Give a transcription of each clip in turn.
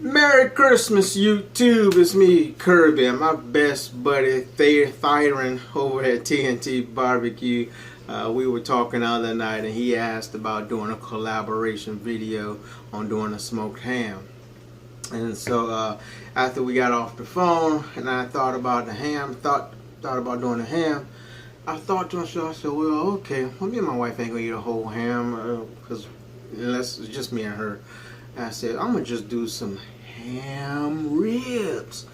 Merry Christmas, YouTube. It's me, Kirby, and my best buddy, Thyron, over at T&T BBQ. We were talking the other night, and he asked about doing a collaboration video on doing a smoked ham. And so after we got off the phone, and I thought about the ham, thought about doing the ham, I thought to myself, I said, well, okay, well, me and my wife ain't gonna eat a whole ham, because unless it's just me and her. And I said, I'm gonna just do some ham ribs.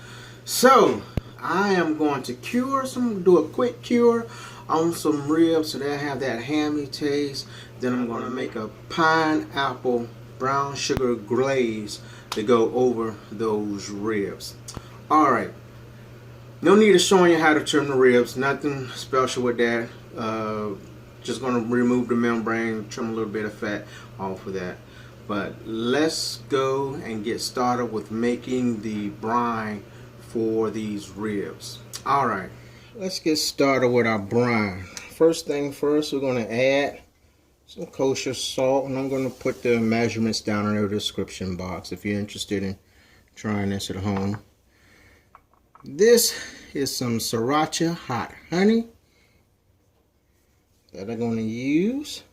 So I am going to do a quick cure on some ribs so they have that hammy taste. Then I'm going to make a pineapple brown sugar glaze to go over those ribs. Alright, no need of showing you how to trim the ribs, nothing special with that. Just going to remove the membrane, trim a little bit of fat off of that. But let's go and get started with making the brine for these ribs. Alright, let's get started with our brine. First thing first, we're going to add some kosher salt, and I'm going to put the measurements down in the description box if you're interested in trying this at home. This is some sriracha hot honey that I'm going to use.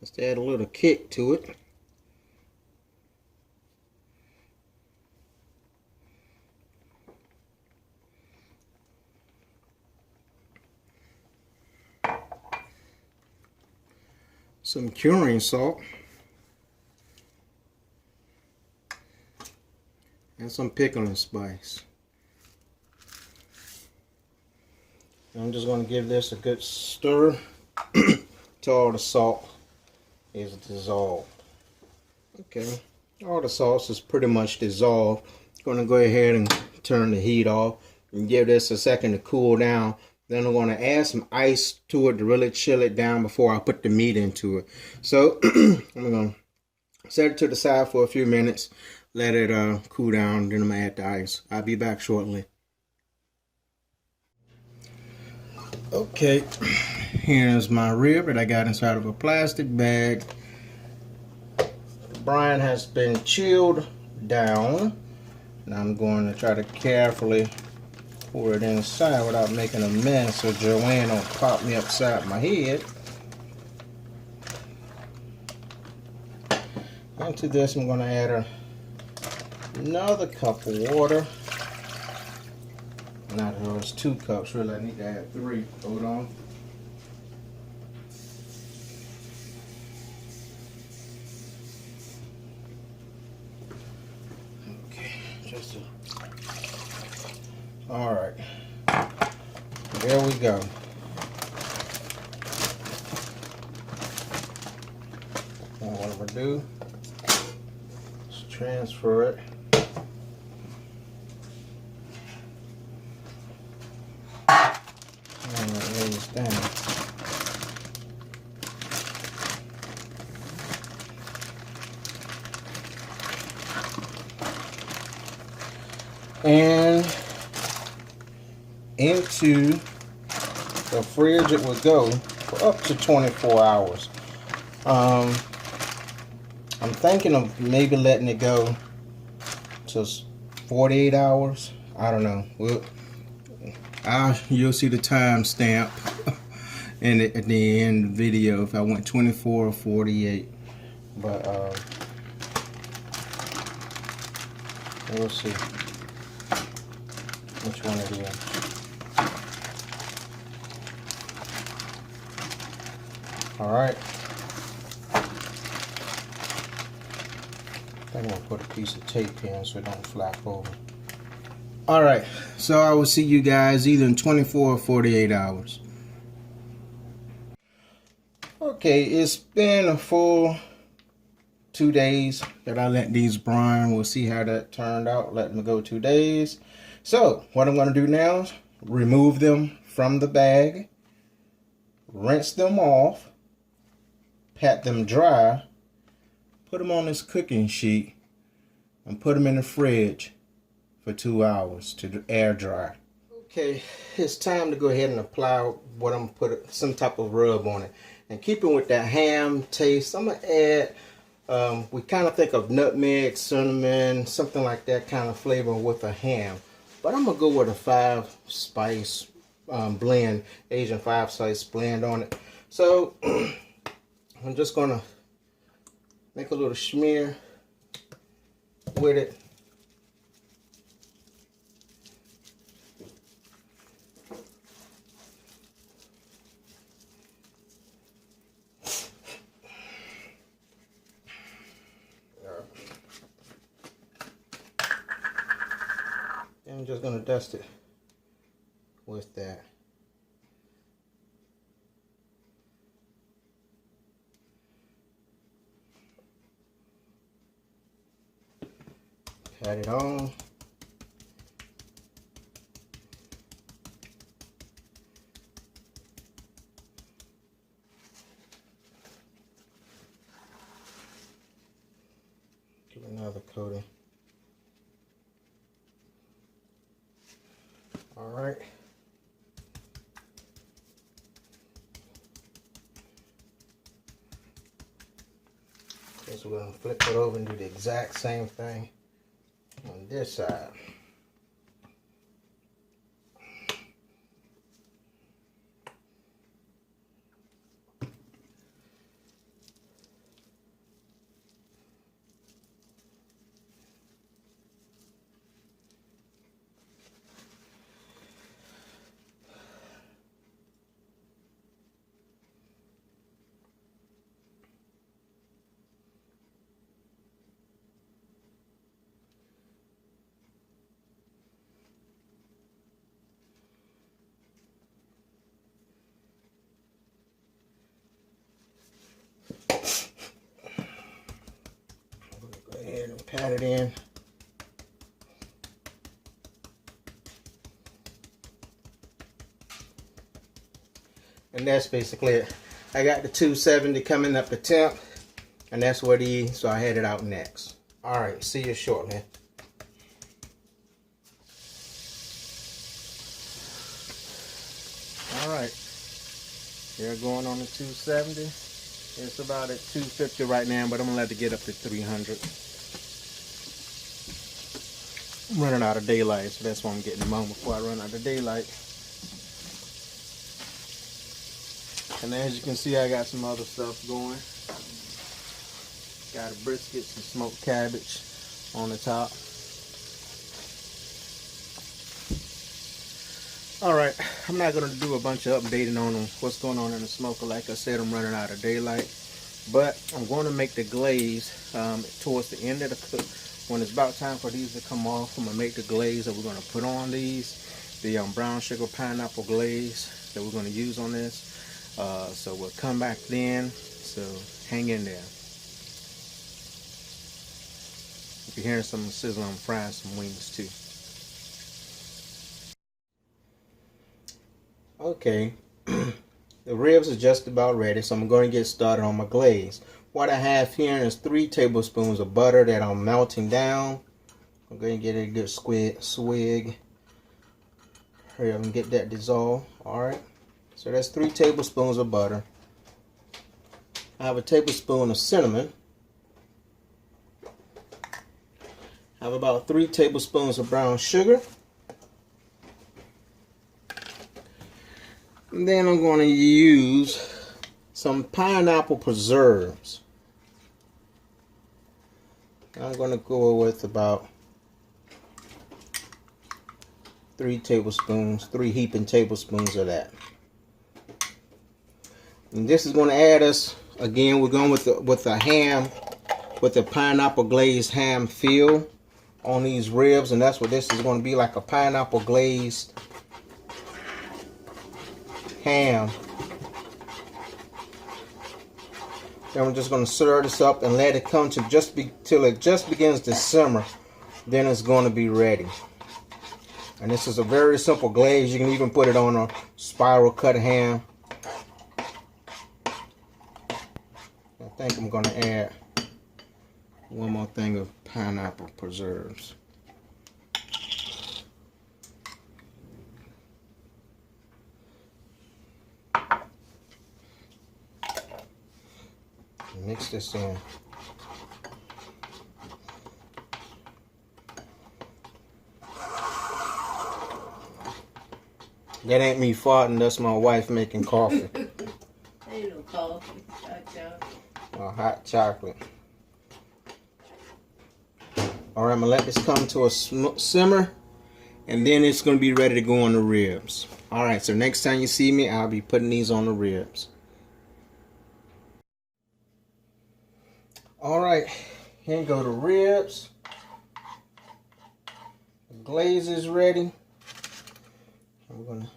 Just add a little kick to it. Some curing salt. And some pickling spice. I'm just going to give this a good stir till all the salt is dissolved. Okay, all the sauce is pretty much dissolved. Going to go ahead and turn the heat off and give this a second to cool down. Then I'm going to add some ice to it to really chill it down before I put the meat into it. So I'm going to set it to the side for a few minutes, let it cool down, then I'm going to add the ice. I'll be back shortly. Okay, here's my rib that I got inside of a plastic bag. The brine has been chilled down. Now I'm going to try to carefully pour it inside without making a mess so Joanne don't pop me upside my head. Into this I'm going to add another cup of water. Not those 2 cups, really I need to add 3. Hold on. Okay, just alright. There we go. Now what I'm gonna do is transfer it. Down. And into the fridge it will go for up to 24 hours. I'm thinking of maybe letting it go to 48 hours. I don't know. You'll see the time stamp at the end of the video if I went 24 or 48. But we'll see which one it is. Alright. I think I'm going to put a piece of tape in so it don't flap over. Alright, so I will see you guys either in 24 or 48 hours. Okay, it's been a full 2 days that I let these brine. We'll see how that turned out. Let them go 2 days. So, what I'm going to do now is remove them from the bag, rinse them off, pat them dry, put them on this cooking sheet, and put them in the fridge for 2 hours to air dry. Okay, it's time to go ahead and apply what I'm put some type of rub on it. And keeping with that ham taste, I'm gonna add, we kind of think of nutmeg, cinnamon, something like that kind of flavor with a ham. But I'm gonna go with a 5-spice blend, Asian 5-spice blend on it. So I'm just gonna make a little smear with it. And I'm just gonna dust it with that. Pat it on. Give it another coating. All right. So we're gonna flip it over and do the exact same thing on this side. Go ahead and pat it in. And that's basically it. I got the 270 coming up the temp, and that's what it is, so I had it out next. All right, see you shortly. All right, they're going on the 270. It's about at 250 right now, but I'm gonna let it get up to 300. I'm running out of daylight, so that's why I'm getting them on before I run out of daylight. And as you can see, I got some other stuff going. Got a brisket, some smoked cabbage on the top. Alright, I'm not going to do a bunch of updating on what's going on in the smoker. Like I said, I'm running out of daylight. But I'm going to make the glaze towards the end of the cook. When it's about time for these to come off, I'm going to make the glaze that we're going to put on these. The brown sugar pineapple glaze that we're going to use on this. So we'll come back then, so hang in there. If you're hearing some sizzle, I'm frying some wings too. Okay, the ribs are just about ready, so I'm going to get started on my glaze. What I have here is 3 tablespoons of butter that I'm melting down. I'm going to get a good swig. Hurry up and get that dissolved. Alright. So that's 3 tablespoons of butter. I have a tablespoon of cinnamon. I have about 3 tablespoons of brown sugar. And then I'm going to use some pineapple preserves. I'm going to go with about 3 heaping tablespoons of that. And this is going to add us, again, we're going with the ham, with the pineapple glazed ham feel on these ribs, and that's what this is going to be, like a pineapple glazed ham. Then we're just going to stir this up and let it come to till it just begins to simmer. Then it's going to be ready. And this is a very simple glaze. You can even put it on a spiral cut ham. I think I'm going to add one more thing of pineapple preserves. Mix this in. That ain't me farting, that's my wife making coffee. Ain't no coffee, hot chocolate. Hot chocolate. Alright, I'm going to let this come to a simmer, and then it's going to be ready to go on the ribs. Alright, so next time you see me, I'll be putting these on the ribs. Alright, here go the ribs. The glaze is ready. We're going to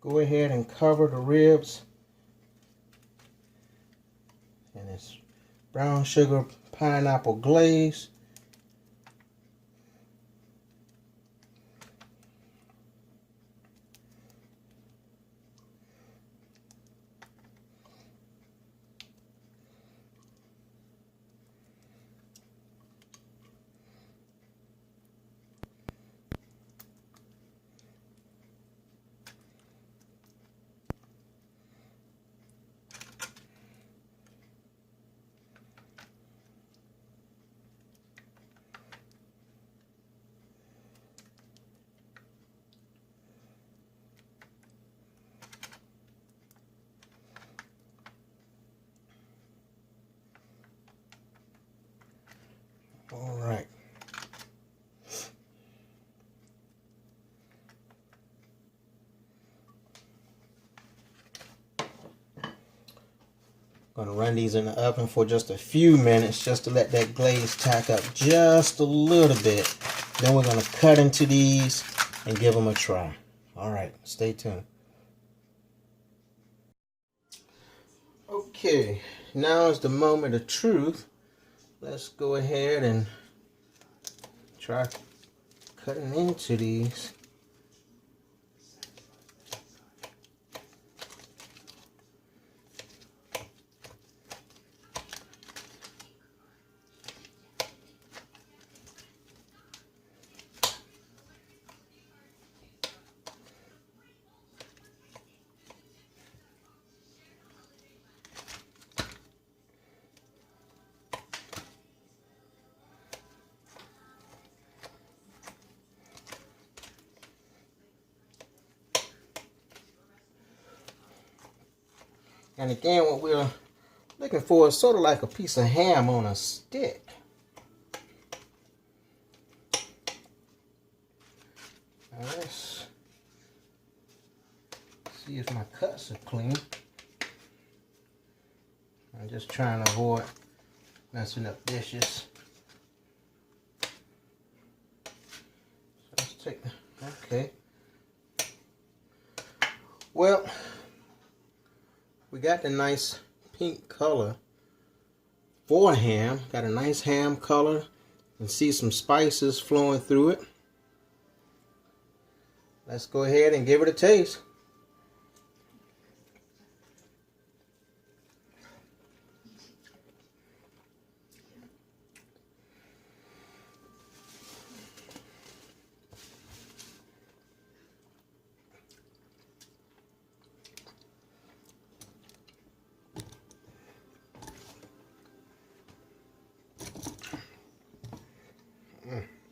go ahead and cover the ribs. And it's brown sugar pineapple glaze. All right. Gonna run these in the oven for just a few minutes just to let that glaze tack up just a little bit. Then we're gonna cut into these and give them a try. All right, stay tuned. Okay, now is the moment of truth. Let's go ahead and try cutting into these. And again, what we're looking for is sort of like a piece of ham on a stick. Now let's see if my cuts are clean. I'm just trying to avoid messing up dishes. So let's take, okay. Well, we got the nice pink color for ham. Got a nice ham color. You can see some spices flowing through it. Let's go ahead and give it a taste.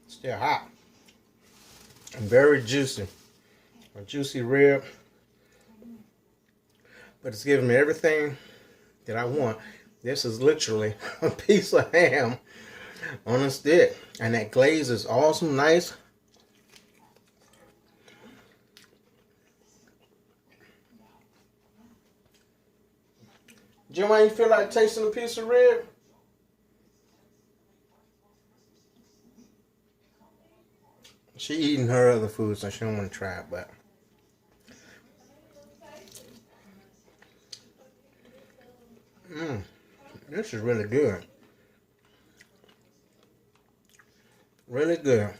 Still hot and very juicy. A juicy rib, but it's giving me everything that I want. This is literally a piece of ham on a stick, and that glaze is awesome, nice. Jim, why you feel like tasting a piece of rib? She eating her other food, so she don't want to try it, but this is really good. Really good.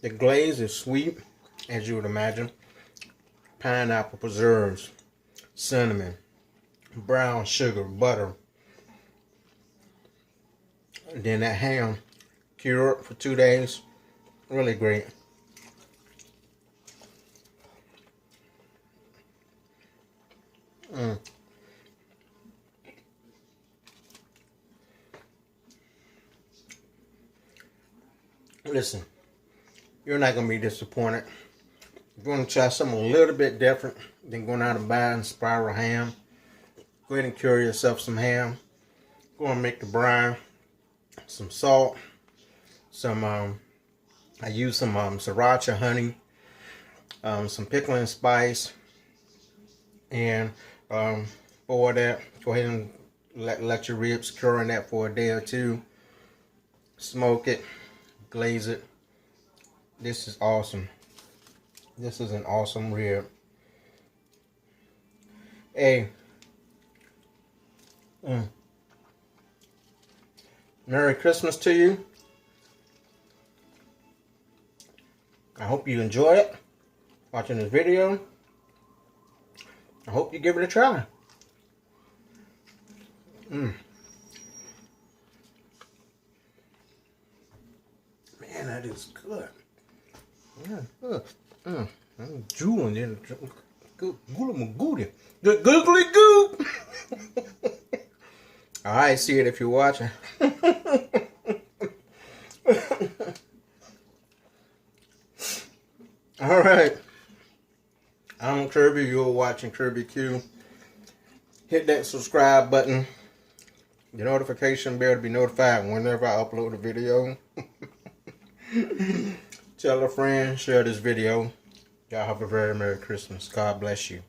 The glaze is sweet, as you would imagine. Pineapple preserves, cinnamon, brown sugar, butter. And then that ham cured for 2 days. Really great. Listen, you're not going to be disappointed. If you want to try something a little bit different than going out and buying spiral ham, go ahead and cure yourself some ham. Go and make the brine, some salt, some, I use some sriracha honey, some pickling spice, and for that, go ahead and let your ribs cure in that for a day or two. Smoke it, glaze it. This is awesome. This is an awesome rib. Hey, Merry Christmas to you. I hope you enjoy it, watching this video. I hope you give it a try. Man, that is good. I'm drooling in good googly goo. Alright, see it if you're watching. Alright. I'm Kirby, you're watching KIRBBQ. Hit that subscribe button. The notification bell to be notified whenever I upload a video. Tell a friend, share this video. Y'all have a very Merry Christmas. God bless you.